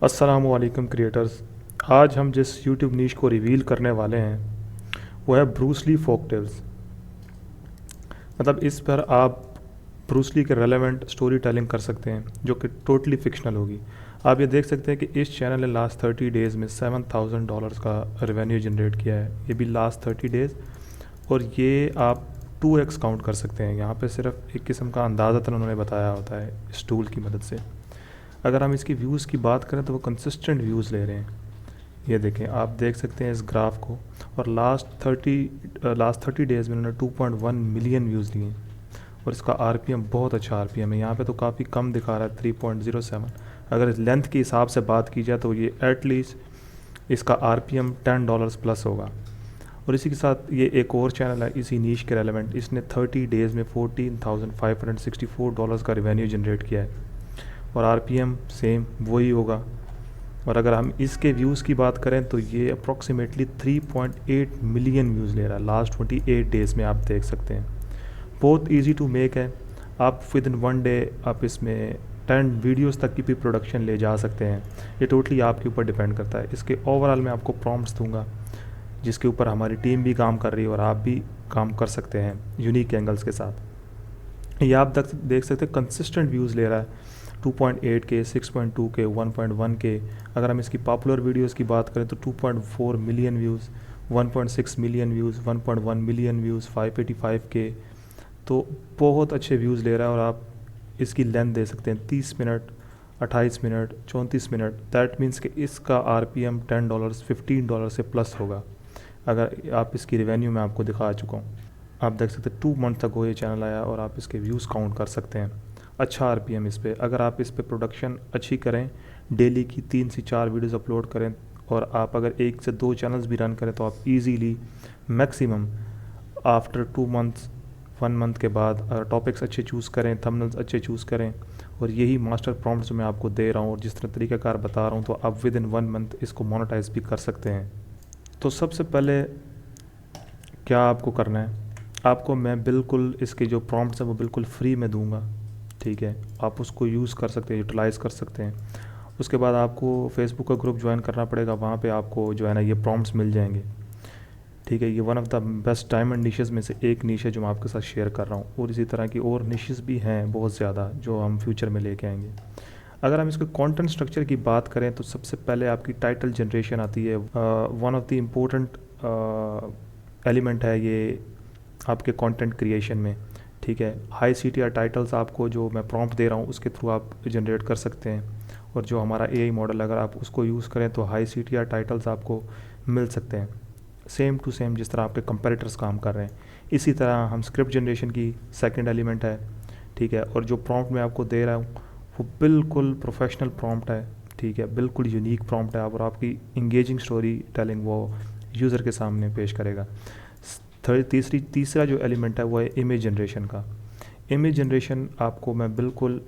अस्सलामुअलैकुम क्रिएटर्स। आज हम जिस यूट्यूब नीश को रिवील करने वाले हैं वो है ब्रूस ली फोकटेल्स। मतलब इस पर आप ब्रूस ली के रेलेवेंट स्टोरी टेलिंग कर सकते हैं जो कि टोटली फिक्शनल होगी। आप ये देख सकते हैं कि इस चैनल ने लास्ट 30 डेज़ में $7,000 का रेवेन्यू जनरेट किया है, ये भी लास्ट 30 डेज़। और ये आप 2x काउंट कर सकते हैं। यहाँ पे सिर्फ एक किस्म का अंदाज़ा उन्होंने बताया होता है इस टूल की मदद से। अगर हम इसकी व्यूज़ की बात करें तो वो कंसिस्टेंट व्यूज़ ले रहे हैं। ये देखें, आप देख सकते हैं इस ग्राफ को। और लास्ट 30 डेज़ में उन्होंने 2.1 मिलियन व्यूज़ लिए और इसका आरपीएम बहुत अच्छा आरपीएम है। यहाँ पे तो काफ़ी कम दिखा रहा है 3.07। अगर इस लेंथ के हिसाब से बात की जाए तो ये एटलीस्ट इसका आरपीएम $10 प्लस होगा। और इसी के साथ ये एक और चैनल है इसी नीश के रेलेवेंट, इसने 30 डेज़ में $14,564 का रेवेन्यू जनरेट किया है और आरपीएम सेम वही होगा। और अगर हम इसके व्यूज़ की बात करें तो ये अप्रॉक्सीमेटली 3.8 मिलियन व्यूज़ ले रहा है लास्ट 28 डेज़ में। आप देख सकते हैं बहुत इजी टू मेक है। आप विद इन 1 डे आप इसमें 10 वीडियोस तक की भी प्रोडक्शन ले जा सकते हैं। ये टोटली आपके ऊपर डिपेंड करता है। इसके ओवरऑल मैं आपको प्रॉम्प्ट्स दूंगा जिसके ऊपर हमारी टीम भी काम कर रही है और आप भी काम कर सकते हैं यूनिक एंगल्स के साथ। ये आप देख सकते हैं कंसिस्टेंट व्यूज़ ले रहा है 2.8 के, 6.2 के, 1.1 के। अगर हम इसकी पॉपुलर वीडियोस की बात करें तो 2.4 million views, 1.6 million views, 1.1 million views, 585 के। तो बहुत अच्छे व्यूज़ ले रहा है। और आप इसकी लेंथ दे सकते हैं 30 minute, 28 minute, 34 minute. That means कि इसका आरपीएम $10, $15 से प्लस होगा। अगर आप इसकी रिवेन्यू मैं आपको दिखा चुका हूँ। आप देख सकते हैं 2 मंथ तक वो ये चैनल आया और आप इसके व्यूज़ काउंट कर सकते हैं। अच्छा आरपीएम इस पे। अगर आप इस पे प्रोडक्शन अच्छी करें, डेली की 3 से 4 वीडियोस अपलोड करें और आप अगर 1 से 2 चैनल्स भी रन करें तो आप easily maximum after 2 months, 1 month के बाद अगर टॉपिक्स अच्छे चूज़ करें, थंबनेल्स अच्छे चूज़ करें और यही मास्टर प्रॉम्प्ट्स मैं आपको दे रहा हूँ और जिस तरह तरीक़ाकार बता रहा हूँ तो आप विद इन 1 मंथ इसको मोनेटाइज भी कर सकते हैं। तो सबसे पहले क्या आपको करना है, आपको मैं बिल्कुल इसके जो प्रॉम्प्ट्स हैं वो बिल्कुल फ्री में दूंगा। ठीक है, आप उसको यूज़ कर सकते हैं, यूटिलाइज़ कर सकते हैं। उसके बाद आपको फेसबुक का ग्रुप ज्वाइन करना पड़ेगा, वहाँ पे आपको जो है ना ये प्रॉम्प्ट्स मिल जाएंगे। ठीक है, ये one of the best diamond niches में से एक निश है जो मैं आपके साथ शेयर कर रहा हूँ। और इसी तरह की और निशेज़ भी हैं बहुत ज़्यादा जो हम फ्यूचर में लेके आएंगे। अगर हम इसके कंटेंट स्ट्रक्चर की बात करें तो सबसे पहले आपकी टाइटल जनरेशन आती है। One of the important element है ये आपके कंटेंट क्रिएशन में। ठीक है, हाई CTR टाइटल्स आपको जो मैं प्रॉम्प्ट दे रहा हूँ उसके थ्रू आप जनरेट कर सकते हैं। और जो हमारा AI मॉडल अगर आप उसको यूज़ करें तो हाई CTR टाइटल्स आपको मिल सकते हैं सेम टू सेम जिस तरह आपके कंपेटिटर्स काम कर रहे हैं। इसी तरह हम स्क्रिप्ट जनरेशन की सेकंड एलिमेंट है। ठीक है, और जो प्रॉम्प्ट मैं आपको दे रहा हूँ वो बिल्कुल प्रोफेशनल प्रॉम्प्ट है। ठीक है, बिल्कुल यूनिक प्रॉम्प्ट है और आपकी इंगेजिंग स्टोरी टेलिंग वो यूज़र के सामने पेश करेगा। तीसरा जो एलिमेंट है वो है इमेज जनरेशन का। इमेज जनरेशन आपको मैं बिल्कुल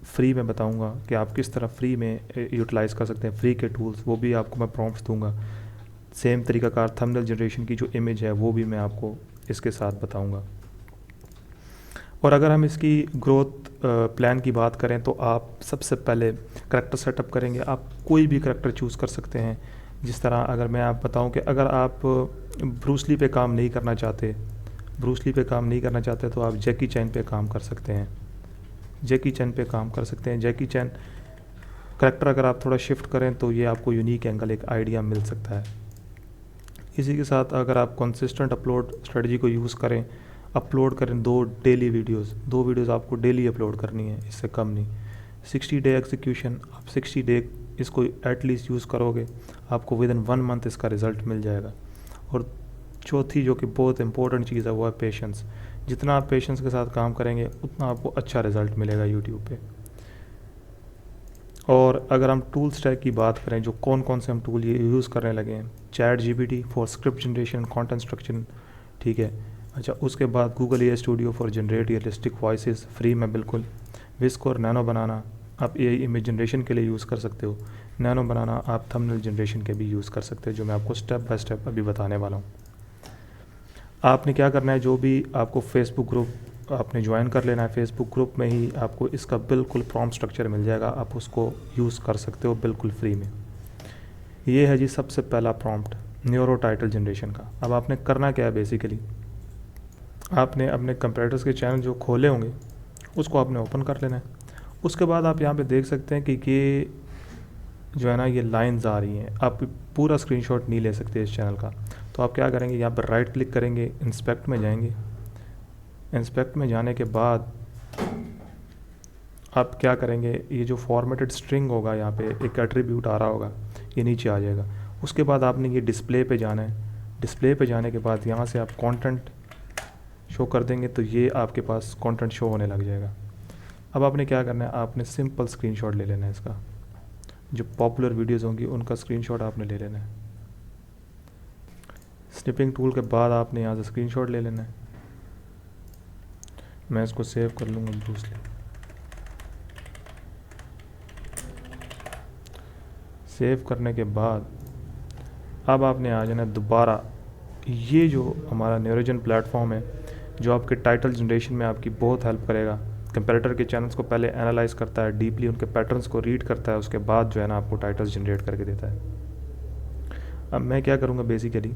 फ्री में बताऊंगा कि आप किस तरह फ्री में यूटिलाइज़ कर सकते हैं। फ्री के टूल्स वो भी आपको मैं प्रॉम्प्ट्स दूंगा। सेम तरीक़ाकार थंबनेल जनरेशन की जो इमेज है वो भी मैं आपको इसके साथ बताऊंगा। और अगर हम इसकी ग्रोथ प्लान की बात करें तो आप सबसे पहले करैक्टर सेटअप करेंगे। आप कोई भी करैक्टर चूज़ कर सकते हैं। जिस तरह अगर मैं आप बताऊं कि अगर आप ब्रूस ली पे काम नहीं करना चाहते तो आप जैकी चैन पे काम कर सकते हैं। जैकी चैन करैक्टर अगर आप थोड़ा शिफ्ट करें तो ये आपको यूनिक एंगल, एक आइडिया मिल सकता है। इसी के साथ अगर आप कंसिस्टेंट अपलोड स्ट्रेटजी को यूज़ करें, अपलोड करें 2 वीडियोज़ आपको डेली अपलोड करनी है, इससे कम नहीं। 60 डे एग्जीक्यूशन, आप 60 डे इसको एटलीस्ट यूज़ करोगे आपको विद इन 1 मंथ इसका रिज़ल्ट मिल जाएगा। और चौथी जो कि बहुत इंपॉर्टेंट चीज़ है वो है पेशेंस। जितना आप पेशेंस के साथ काम करेंगे उतना आपको अच्छा रिज़ल्ट मिलेगा यूट्यूब पे। और अगर हम टूल स्टैक की बात करें जो कौन से हम टूल ये यूज़ करने लगे हैं, ChatGPT for script generation, content structure. ठीक है, अच्छा, उसके बाद Google AI studio for generate realistic voices free में बिल्कुल। विस्क और नैनो बनाना आप AI इमेज जनरेशन के लिए यूज़ कर सकते हो। नैनो बनाना आप थंबनेल जनरेशन के भी यूज़ कर सकते हो, जो मैं आपको स्टेप बाय स्टेप अभी बताने वाला हूँ। आपने क्या करना है, जो भी आपको फेसबुक ग्रुप आपने ज्वाइन कर लेना है। फेसबुक ग्रुप में ही आपको इसका बिल्कुल प्रॉम्प्ट स्ट्रक्चर मिल जाएगा, आप उसको यूज़ कर सकते हो बिल्कुल फ्री में। ये है जी सबसे पहला प्रॉम्प्ट न्यूरो टाइटल जनरेशन का। अब आपने करना क्या है, बेसिकली आपने अपने कंप्यूटर्स के चैनल जो खोले होंगे उसको आपने ओपन कर लेना है। उसके बाद आप यहाँ पे देख सकते हैं कि ये जो है ना ये लाइंस आ रही हैं। आप पूरा स्क्रीनशॉट नहीं ले सकते इस चैनल का, तो आप क्या करेंगे, यहाँ पर राइट क्लिक करेंगे, इंस्पेक्ट में जाएंगे। इंस्पेक्ट में जाने के बाद आप क्या करेंगे, ये जो फॉर्मेटेड स्ट्रिंग होगा यहाँ पे एक एट्रीब्यूट आ रहा होगा, ये नीचे आ जाएगा। उसके बाद आपने ये डिस्प्ले पे जाना है। डिस्प्ले पे जाने के बाद यहाँ से आप कंटेंट शो कर देंगे तो ये आपके पास कंटेंट शो होने लग जाएगा। अब आपने क्या करना है, आपने सिंपल स्क्रीनशॉट ले लेना है इसका। जो पॉपुलर वीडियोस होंगी उनका स्क्रीनशॉट आपने ले लेना है। स्निपिंग टूल के बाद आपने यहाँ से स्क्रीनशॉट ले लेना है। मैं इसको सेव कर लूँगा ब्रूसली। सेव करने के बाद अब आपने आ जाना दोबारा, ये जो हमारा न्यूरोजन प्लेटफॉर्म है जो आपके टाइटल जनरेशन में आपकी बहुत हेल्प करेगा। कंपैरेटर के चैनल्स को पहले एनालाइज करता है, डीपली उनके पैटर्न्स को रीड करता है, उसके बाद जो है ना आपको टाइटल्स जनरेट करके देता है। अब मैं क्या करूँगा, बेसिकली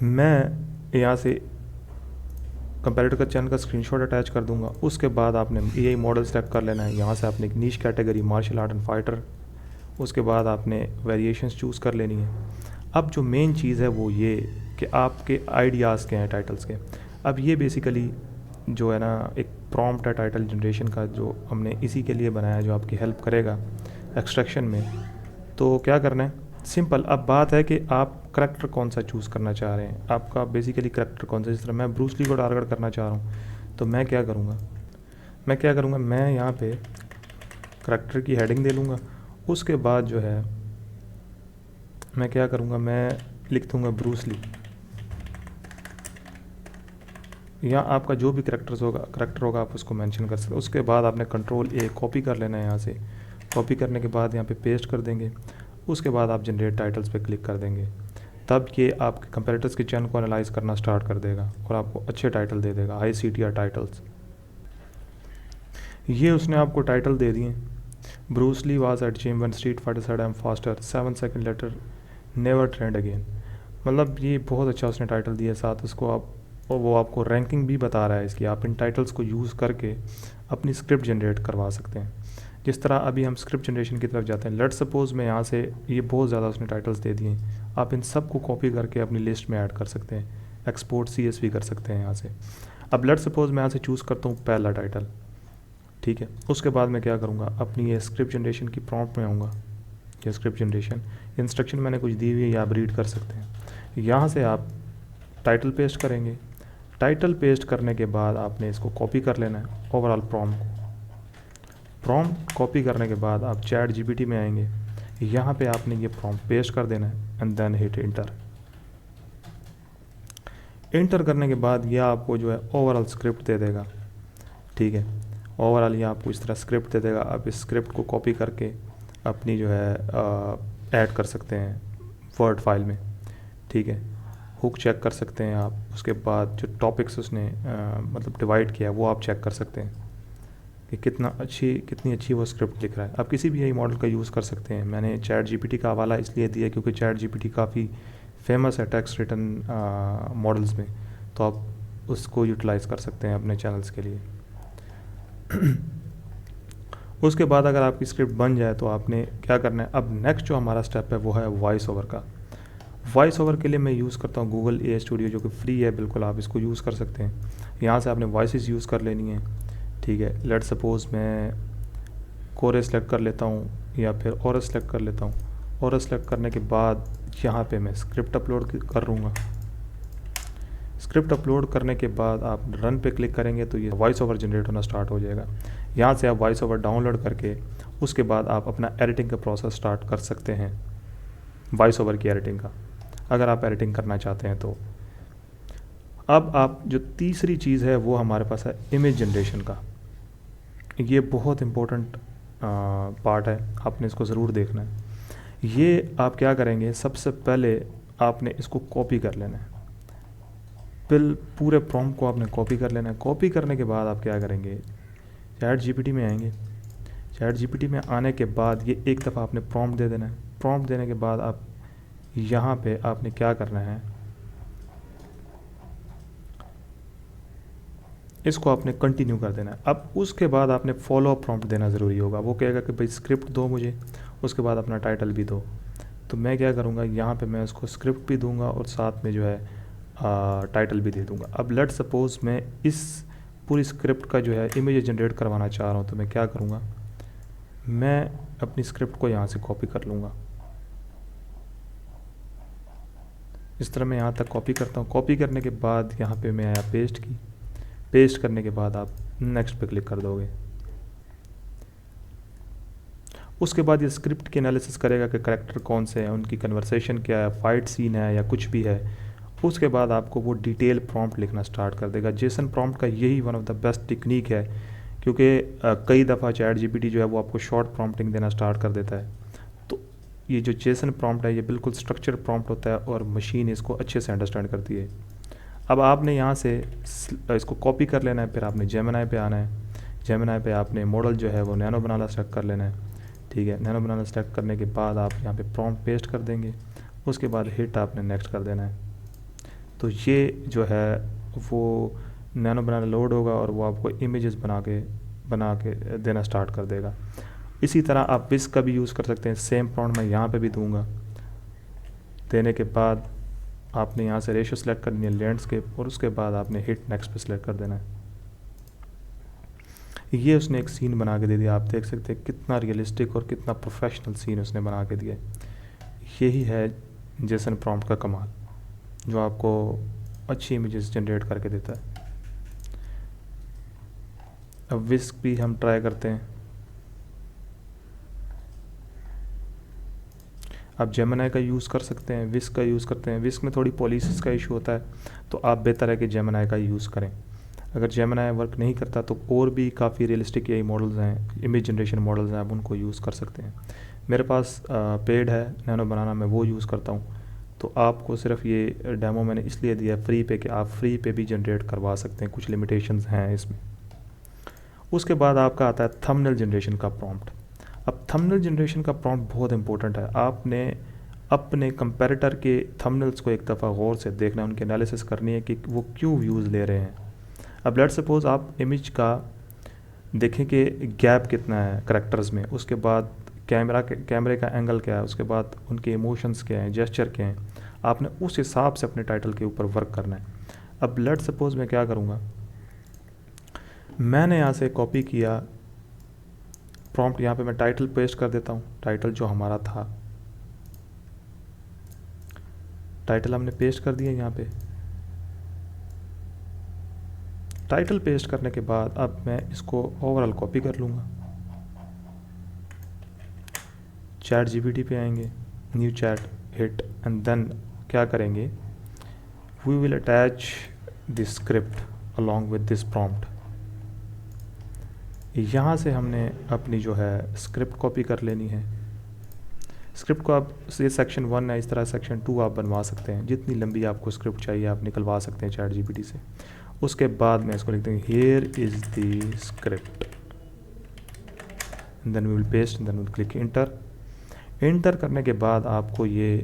मैं यहाँ से कंपैरेटर का चैनल का स्क्रीनशॉट अटैच कर दूंगा। उसके बाद आपने यही मॉडल सेलेक्ट कर लेना है। यहाँ से आपने एक niche category martial art and fighter, उसके बाद आपने वेरिएशंस चूज़ कर लेनी है। अब जो मेन चीज़ है वो ये कि आपके आइडियाज़ के हैं टाइटल्स के। अब ये बेसिकली जो है ना एक प्रॉम्प्ट है टाइटल जनरेशन का, जो हमने इसी के लिए बनाया है, जो आपकी हेल्प करेगा एक्सट्रैक्शन में। तो क्या करना है, सिंपल। अब बात है कि आप करैक्टर कौन सा चूज़ करना चाह रहे हैं, आपका बेसिकली करैक्टर कौन सा। जिस तरह मैं ब्रूस ली को टारगेट करना चाह रहा हूँ, तो मैं क्या करूँगा, मैं यहाँ पे करैक्टर की हेडिंग दे लूँगा। उसके बाद जो है मैं क्या करूँगा, मैं लिख दूँगा ब्रूस ली। यहाँ आपका जो भी करैक्टर होगा आप उसको मेंशन कर सकते हो। उसके बाद आपने Ctrl+A कॉपी कर लेना है। यहाँ से कॉपी करने के बाद यहाँ पे पेस्ट कर देंगे। उसके बाद आप जनरेट टाइटल्स पे क्लिक कर देंगे, तब ये आपके कंपैरेटर्स के चैनल को एनालाइज करना स्टार्ट कर देगा और आपको अच्छे टाइटल दे देगा, हाई CTR टाइटल्स। ये उसने आपको टाइटल दे दिए। Bruce Lee was at gym when street fighter said I am faster, 7 second later never trained again. मतलब ये बहुत अच्छा उसने टाइटल दिया। साथ उसको आप और वो आपको रैंकिंग भी बता रहा है इसकी। आप इन टाइटल्स को यूज़ करके अपनी स्क्रिप्ट जनरेट करवा सकते हैं। जिस तरह अभी हम स्क्रिप्ट जनरेशन की तरफ जाते हैं, लेट्स सपोज़ मैं यहाँ से ये बहुत ज़्यादा उसने टाइटल्स दे दिए, आप इन सब को कॉपी करके अपनी लिस्ट में ऐड कर सकते हैं, एक्सपोर्ट CSV कर सकते हैं यहाँ से। अब लेट्स सपोज़ मैं यहाँ से चूज़ करता हूँ पहला टाइटल, ठीक है। उसके बाद मैं क्या करूँगा, अपनी ये स्क्रिप्ट जनरेशन की प्रॉम्प्ट में आऊँगा। ये स्क्रिप्ट जनरेशन इंस्ट्रक्शन मैंने कुछ दी हुई है, ये आप रीड कर सकते हैं। यहाँ से आप टाइटल पेस्ट करेंगे। टाइटल पेस्ट करने के बाद आपने इसको कॉपी कर लेना है ओवरऑल प्रॉम्प्ट कॉपी करने के बाद आप ChatGPT में आएंगे। यहाँ पे आपने ये प्रॉम्प्ट पेस्ट कर देना है and then hit enter. Enter करने के बाद ये आपको जो है ओवरऑल स्क्रिप्ट दे देगा, ठीक है। ओवरऑल ये आपको इस तरह स्क्रिप्ट दे देगा। आप इस स्क्रिप्ट को कॉपी करके अपनी जो है ऐड कर सकते हैं वर्ड फाइल में, ठीक है। हुक चेक कर सकते हैं आप। उसके बाद जो टॉपिक्स उसने मतलब डिवाइड किया है वो आप चेक कर सकते हैं कि कितनी अच्छी वो स्क्रिप्ट लिख रहा है। आप किसी भी AI मॉडल का यूज़ कर सकते हैं। मैंने ChatGPT का हवाला इसलिए दिया क्योंकि ChatGPT काफ़ी फेमस है टेक्स्ट रिटन मॉडल्स में, तो आप उसको यूटिलाइज़ कर सकते हैं अपने चैनल्स के लिए। उसके बाद अगर आपकी स्क्रिप्ट बन जाए तो आपने क्या करना है, अब नेक्स्ट जो हमारा स्टेप है वो है वॉइस ओवर का। वॉइस ओवर के लिए मैं यूज़ करता हूँ Google AI स्टूडियो, जो कि फ्री है बिल्कुल, आप इसको यूज़ कर सकते हैं। यहाँ से आपने वॉइसेस यूज़ कर लेनी है, ठीक है। लेट्स सपोज़ मैं कोरस सेलेक्ट कर लेता हूँ या फिर ऑरस सेलेक्ट कर लेता हूँ। ऑरस सेलेक्ट करने के बाद यहाँ पे मैं स्क्रिप्ट अपलोड कर दूँगा। स्क्रिप्ट अपलोड करने के बाद आप रन पे क्लिक करेंगे तो ये वॉइस ओवर जनरेट होना स्टार्ट हो जाएगा। यहाँ से आप वॉइस ओवर डाउनलोड करके उसके बाद आप अपना एडिटिंग का प्रोसेस स्टार्ट कर सकते हैं, वॉइस ओवर की एडिटिंग का, अगर आप एडिटिंग करना चाहते हैं तो। अब आप जो तीसरी चीज़ है वो हमारे पास है इमेज जनरेशन का। ये बहुत इम्पोर्टेंट पार्ट है, आपने इसको ज़रूर देखना है। ये आप क्या करेंगे, सबसे पहले आपने इसको कॉपी कर लेना है। पूरे प्रॉम्प्ट को आपने कॉपी कर लेना है। कॉपी करने के बाद आप क्या करेंगे, चैट जीपीटी में आएंगे। चैट जीपीटी में आने के बाद ये एक दफ़ा आपने प्रॉम्प्ट दे देना है। प्रॉम्प्ट देने के बाद आप यहाँ पे आपने क्या करना है, इसको आपने कंटिन्यू कर देना है। अब उसके बाद आपने फॉलो अप प्रॉम्प्ट देना ज़रूरी होगा। वो कहेगा कि भाई स्क्रिप्ट दो मुझे, उसके बाद अपना टाइटल भी दो। तो मैं क्या करूँगा, यहाँ पे मैं उसको स्क्रिप्ट भी दूंगा और साथ में जो है टाइटल भी दे दूंगा। अब लेट सपोज़ मैं इस पूरी स्क्रिप्ट का जो है इमेज जनरेट करवाना चाह रहा हूँ, तो मैं क्या करूँगा, मैं अपनी स्क्रिप्ट को यहाँ से कॉपी कर लूँगा। इस तरह मैं यहाँ तक कॉपी करता हूँ। कॉपी करने के बाद यहाँ पे मैं आया पेस्ट की। पेस्ट करने के बाद आप नेक्स्ट पे क्लिक कर दोगे। उसके बाद ये स्क्रिप्ट की एनालिसिस करेगा कि करैक्टर कौन से हैं, उनकी कन्वर्सेशन क्या है, फाइट सीन है या कुछ भी है। उसके बाद आपको वो डिटेल प्रॉम्प्ट लिखना स्टार्ट कर देगा। जेसन प्रॉम्प्ट का यही one of the best technique है, क्योंकि कई दफ़ा चैट जीपीटी जो है वो आपको शॉर्ट प्रॉम्प्टिंग देना स्टार्ट कर देता है। तो ये जो जेसन प्रॉम्प्ट है ये बिल्कुल स्ट्रक्चर प्रॉम्प्ट होता है और मशीन इसको अच्छे से अंडरस्टैंड करती है। अब आपने यहाँ से इसको कॉपी कर लेना है, फिर आपने जेमिनी पे आना है। जेमिनी पे आपने मॉडल जो है वो नैनो बनाना सेलेक्ट कर लेना है। ठीक है, नैनो बनाना सेलेक्ट करने के बाद आप यहाँ पे प्रॉम्प्ट पेस्ट कर देंगे। उसके बाद हिट आपने नेक्स्ट कर देना है। तो ये जो है वो नैनो बनाना लोड होगा और वो आपको इमेजेस बना के देना स्टार्ट कर देगा। इसी तरह आप विस्क का भी यूज़ कर सकते हैं। सेम प्रॉम्प्ट मैं यहाँ पे भी दूंगा। देने के बाद आपने यहाँ से रेशो सेलेक्ट करनी है लैंडस्केप, और उसके बाद आपने हिट नेक्स्ट पे सेलेक्ट कर देना है। ये उसने एक सीन बना के दे दिया। आप देख सकते हैं कितना रियलिस्टिक और कितना प्रोफेशनल सीन उसने बना के दिया। यही है जेसन प्रॉम्प्ट का कमाल, जो आपको अच्छी इमेजेस जनरेट करके देता है। अब विस्क भी हम ट्राई करते हैं। आप जेमिनी का यूज़ कर सकते हैं, विस्क का यूज़ करते हैं। विस्क में थोड़ी पॉलिसिस का इशू होता है, तो आप बेहतर है कि जेमिनी का यूज़ करें। अगर जेमिनी वर्क नहीं करता तो और भी काफ़ी रियलिस्टिक यही मॉडल्स हैं, इमेज जनरेशन मॉडल्स हैं, आप उनको यूज़ कर सकते हैं। मेरे पास पेड है नैनो बनाना, मैं वो यूज़ करता हूँ। तो आपको सिर्फ ये डेमो मैंने इसलिए दिया फ्री पे कि आप फ्री पे भी जनरेट करवा सकते हैं, कुछ लिमिटेशंस हैं इसमें। उसके बाद आपका आता है थंबनेल जनरेशन का प्रॉम्प्ट। अब थंबनेल जनरेशन का प्रॉम्प्ट बहुत इंपॉर्टेंट है। आपने अपने कंपैरेटर के थंबनेल्स को एक दफ़ा गौर से देखना, उनकी एनालिसिस करनी है कि वो क्यों व्यूज़ ले रहे हैं। अब लेट सपोज़ आप इमेज का देखें कि गैप कितना है करैक्टर्स में, उसके बाद कैमरे का एंगल क्या है, उसके बाद उनके इमोशंस क्या हैं, जेस्चर क्या हैं। आपने उस हिसाब से अपने टाइटल के ऊपर वर्क करना है। अब लेट सपोज़ मैं क्या करूँगा, मैंने यहाँ से कॉपी किया प्रॉम्प्ट, यहाँ पे मैं टाइटल पेस्ट कर देता हूँ। टाइटल जो हमारा था, टाइटल हमने पेस्ट कर दिया यहाँ पे। टाइटल पेस्ट करने के बाद अब मैं इसको ओवरऑल कॉपी कर लूँगा। चैट जीपीटी पे आएंगे, new chat, hit, and then क्या करेंगे, we will attach the script along with this prompt. यहाँ से हमने अपनी जो है स्क्रिप्ट कॉपी कर लेनी है। स्क्रिप्ट को आप ये सेक्शन 1 है, इस तरह सेक्शन 2 आप बनवा सकते हैं। जितनी लंबी आपको स्क्रिप्ट चाहिए आप निकलवा सकते हैं चैट जीपीटी से। उसके बाद मैं इसको लिख देंगे here is the script, then we will paste, then we will click enter. Enter करने के बाद आपको ये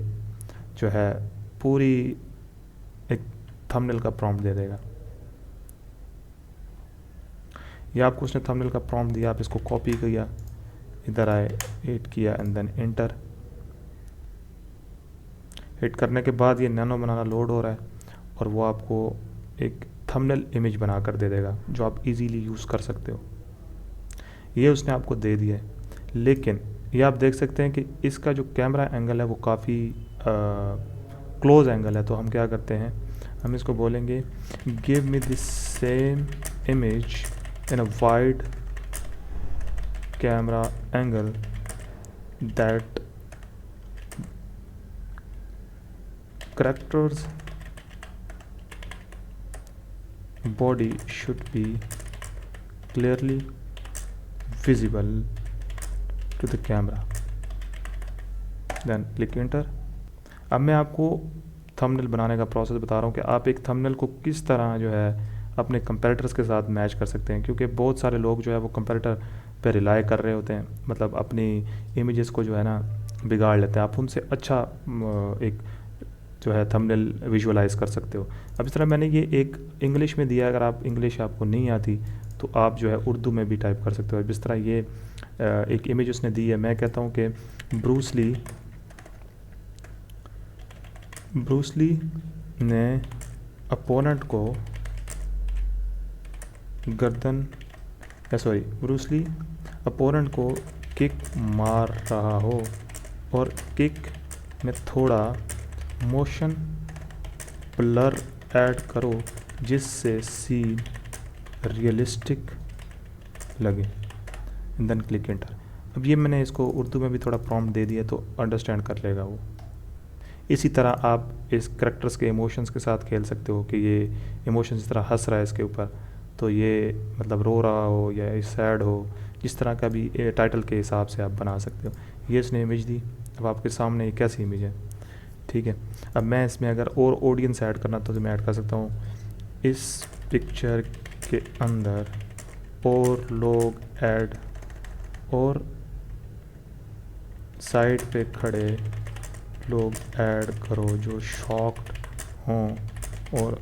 जो है पूरी एक थंबनेल का प्रॉम्प्ट दे देगा। या आपको उसने थंबनेल का प्रॉम्प्ट दिया, आप इसको कॉपी किया, इधर आए, हिट किया एंड देन इंटर। हिट करने के बाद ये नैनो बनाना लोड हो रहा है और वो आपको एक थंबनेल इमेज बना कर दे देगा जो आप इजीली यूज़ कर सकते हो। ये उसने आपको दे दिया है, लेकिन ये आप देख सकते हैं कि इसका जो कैमरा एंगल है वो काफ़ी क्लोज एंगल है। तो हम क्या करते हैं, हम इसको बोलेंगे give me this same image in a wide camera angle that character's body should be clearly visible to the camera, then click enter। अब मैं आपको थंबनेल बनाने का प्रोसेस बता रहा हूँ कि आप एक थंबनेल को किस तरह जो है अपने कंपेरेटर्स के साथ मैच कर सकते हैं, क्योंकि बहुत सारे लोग जो है वो कंपेरेटर पे रिलाई कर रहे होते हैं, मतलब अपनी इमेजेस को जो है ना बिगाड़ लेते हैं। आप उनसे अच्छा एक जो है थंबनेल विजुअलाइज कर सकते हो। अब इस तरह मैंने ये एक इंग्लिश में दिया है, अगर आप इंग्लिश आपको नहीं आती तो आप जो है उर्दू में भी टाइप कर सकते हो। जिस तरह ये एक इमेज उसने दी है, मैं कहता हूँ कि ब्रूस ली ने अपोनेंट को गर्दन ब्रूस ली अपोनेंट को किक मार रहा हो और किक में थोड़ा मोशन ब्लर ऐड करो जिससे सीन रियलिस्टिक लगे, देन क्लिक एंटर। अब ये मैंने इसको उर्दू में भी थोड़ा प्रॉम्प्ट दे दिया तो अंडरस्टैंड कर लेगा वो। इसी तरह आप इस करेक्टर्स के इमोशंस के साथ खेल सकते हो कि ये इमोशंस इस तरह हंस रहा है इसके ऊपर, तो ये मतलब रो रहा हो या सैड हो, जिस तरह का भी टाइटल के हिसाब से आप बना सकते हो। ये इसने इमेज दी, अब आपके सामने ये कैसी इमेज है, ठीक है। अब मैं इसमें अगर और ऑडियंस ऐड करना तो मैं ऐड कर सकता हूँ, इस पिक्चर के अंदर और लोग ऐड और साइड पे खड़े लोग ऐड करो जो शॉक्ड हों और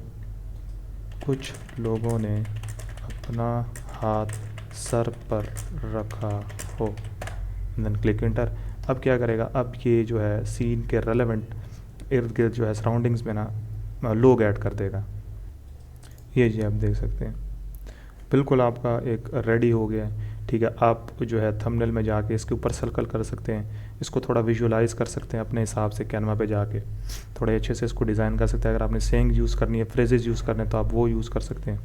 कुछ लोगों ने अपना हाथ सर पर रखा हो, देन क्लिक एंटर। अब क्या करेगा, अब ये जो है सीन के रेलेवेंट इर्द गिर्द जो है सराउंडिंग्स में ना लोग ऐड कर देगा। ये जी आप देख सकते हैं, बिल्कुल आपका एक रेडी हो गया है, ठीक है। आप जो है थंबनेल में जाके इसके ऊपर सर्कल कर सकते हैं, इसको थोड़ा विजुअलाइज कर सकते हैं अपने हिसाब से, कैनवा पे जाके थोड़े अच्छे से इसको डिज़ाइन कर सकते हैं। अगर आपने सेइंग यूज़ करनी है, फ्रेजेस यूज़ करने हैं तो आप वो यूज़ कर सकते हैं।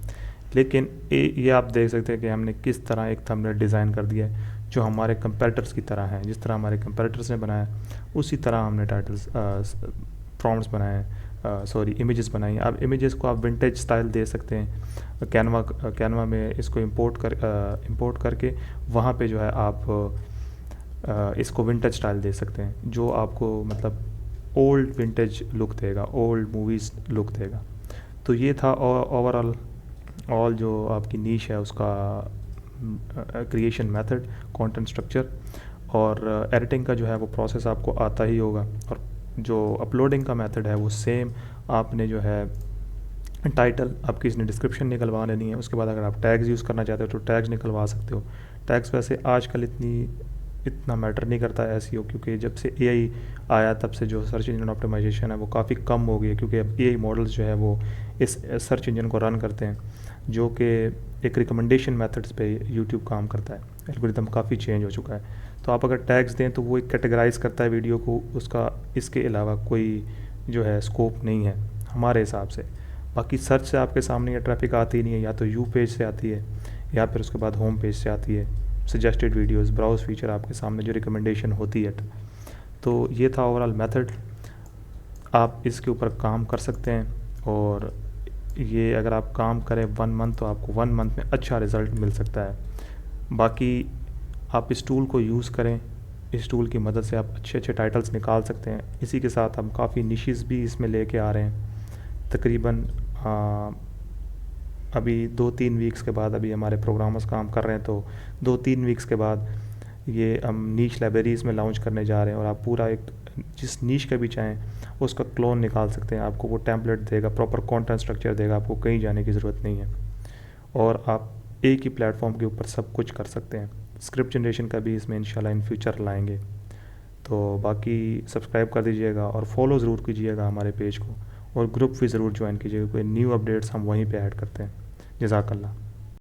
लेकिन ये आप देख सकते हैं कि हमने किस तरह एक थंबनेल डिज़ाइन कर दिया है जो हमारे कंपेरेटर्स की तरह है। जिस तरह हमारे कंपेरेटर्स ने बनाया उसी तरह हमने टाइटल्स प्रॉम्प्ट्स बनाए हैं, इमेजेस बनाई। अब इमेजेस को आप विंटेज स्टाइल दे सकते हैं कैनवा में, इसको इंपोर्ट करके वहाँ पे जो है आप इसको विंटेज स्टाइल दे सकते हैं जो आपको मतलब ओल्ड विंटेज लुक देगा, ओल्ड मूवीज़ लुक देगा। तो ये था ओवरऑल ऑल जो आपकी नीश है उसका क्रिएशन मेथड, कंटेंट स्ट्रक्चर और एडिटिंग का जो है वो प्रोसेस आपको आता ही होगा। और जो अपलोडिंग का मेथड है वो सेम, आपने जो है टाइटल आपकी इसने डिस्क्रिप्शन निकलवा लेनी है, उसके बाद अगर आप टैग्स यूज़ करना चाहते हो तो टैग्स निकलवा सकते हो। टैग्स वैसे आजकल इतना मैटर नहीं करता है एसईओ, क्योंकि जब से एआई आया तब से जो सर्च इंजन ऑप्टिमाइजेशन है वो काफ़ी कम हो गई है, क्योंकि अब एआई मॉडल्स जो है वो इस सर्च इंजन को रन करते हैं, जो कि एक रिकमेंडेशन मेथड्स पे यूट्यूब काम करता है। एल्गोरिदम काफ़ी चेंज हो चुका है। तो आप अगर टैग्स दें तो वो एक कैटेगराइज करता है वीडियो को, उसका इसके अलावा कोई जो है स्कोप नहीं है हमारे हिसाब से। बाकी सर्च से आपके सामने ये ट्रैफिक आती ही नहीं है, या तो यू पेज से आती है या फिर उसके बाद होम पेज से आती है, सजेस्टेड वीडियोस, ब्राउज फीचर आपके सामने जो रिकमेंडेशन होती है। तो ये था ओवरऑल मेथड, आप इसके ऊपर काम कर सकते हैं। और ये अगर आप काम करें 1 मंथ तो आपको 1 मंथ में अच्छा रिज़ल्ट मिल सकता है। बाकी आप इस टूल को यूज़ करें, इस टूल की मदद से आप अच्छे अच्छे टाइटल्स निकाल सकते हैं। इसी के साथ हम काफ़ी निशेस भी इसमें लेके आ रहे हैं। तकरीबन अभी 2-3 वीक्स के बाद अभी हमारे प्रोग्रामर्स काम कर रहे हैं, तो 2-3 वीक्स के बाद ये हम नीश लाइब्रेरीज़ में लॉन्च करने जा रहे हैं। और आप पूरा एक जिस नीश का भी चाहें उसका क्लोन निकाल सकते हैं, आपको वो टेम्पलेट देगा, प्रॉपर कंटेंट स्ट्रक्चर देगा, आपको कहीं जाने की ज़रूरत नहीं है और आप एक ही प्लेटफॉर्म के ऊपर सब कुछ कर सकते हैं। स्क्रिप्ट जनरेशन का भी इसमें इंशाल्लाह इन फ्यूचर लाएंगे। तो बाकी सब्सक्राइब कर दीजिएगा और फॉलो ज़रूर कीजिएगा हमारे पेज को, और ग्रुप भी ज़रूर ज्वाइन कीजिएगा, कोई न्यू अपडेट्स हम वहीं पे ऐड करते हैं। जज़ाकल्लाह।